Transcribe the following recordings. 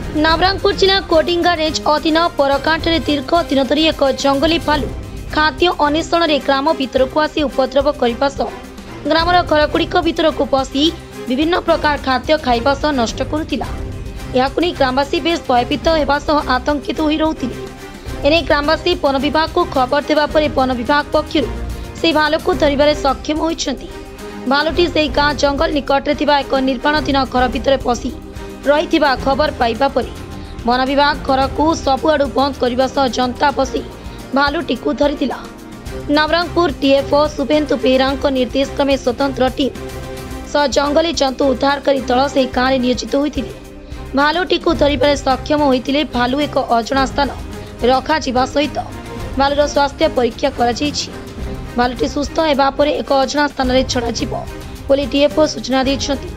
नवरंगपुर जिला कोडिंगा रेंज अधीन परकांटे दीर्घ दिन धरी एक जंगली भालू खाद्य अन्वेषण में ग्राम भीतर को आसी उपद्रव करने सह ग्रामर घरगुड़िक भीतर को पशि विभिन्न प्रकार खाद्य खाइबा सह नष्ट करुथिला। याकु नै ग्रामवासी बेस भयभीत हेबा सह आतंकित होई रहुथिले। एने ग्रामवासी वन विभाग को खबर देबा परे वन विभाग पक्षरु से भालू को धरिबारे सक्षम होइछन्ति। भालुटी से गाँ जंगल निकटरे थिबा एक निर्माणाधीन घर भीतर पशि रही खबर पाइबा परे वन विभाग घर को सबुआड़ बंद करने सह जनता पशि भालुटी को धरिथिला। नवरंगपुर डीएफओ शुभेन्दु बेहेरा निर्देश क्रमे स्वतंत्र टीम सह जंगली जंतु उद्धारकारी दल से गाँव में नियोजित होते भालुटी को धरिबारे सक्षम होते। भालू एक अजଣା स्थान रखा सहित भालूर स्वास्थ्य परीक्षा कराଯାଇଛି। भालुटी सुस्थ होगा पर एक अजଣା स्थान में छड़ा बोली डीएफओ सूचना देछन्ति।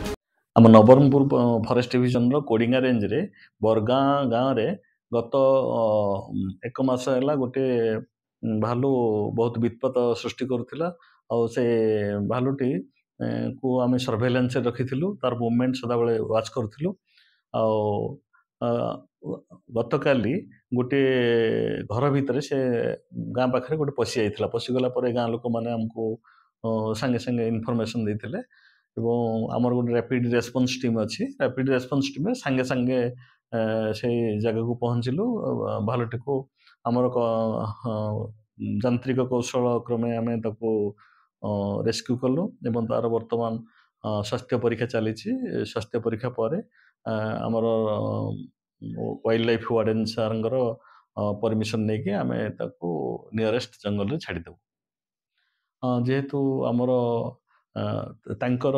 आम नवरंगपुर फॉरेस्ट डिविजन कोडिंगा रेंज रे बरगाँ गाँव रे गत एक मास है गोटे भालू बहुत विपद सृष्टि करुला। से भालुटी को आम सर्वेलेंस रखी तार मूवमेंट सदाबले वाच करूँ। गत काली गोटे घर भितर से गाँ पाखे गोटे पशि जाइए। पशिगला गाँ लोक मैंने आमको सांगे सांगे इनफॉरमेशन देते आमर गोटे रैपिड रेस्पॉन्स टीम अच्छी। रैपिड रेस्पॉन्स टीम में सांगे सांगे से जगह को पहुँचलु। भालुटी को आमर यांत्रिक कौशल क्रमे आम रेस्क्यू कलु एवं तार वर्तमान स्वास्थ्य परीक्षा चली। स्वास्थ्य परीक्षा पर आमर वाइल्ड लाइफ वार्डन सार परमिशन नहीं कि आम नियरेस्ट जंगल में छाड़देबू। जेहेतु आमर तांकर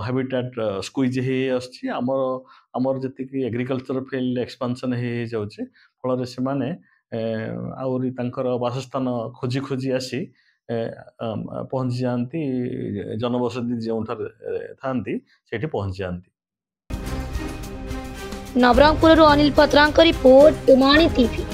हैबिटेट स्क्वीज हो आमर जी एग्रीकल्चर फील्ड एक्सपांशन हो जाऊँचे फल से माने आउरी तांकर वासस्थान खोजी खोजी आसी पहुँची जाती जनबसति जो था पहुँची जाती। नवरंगपुर अनिल पत्रांक रिपोर्ट तुमाणी टीवी।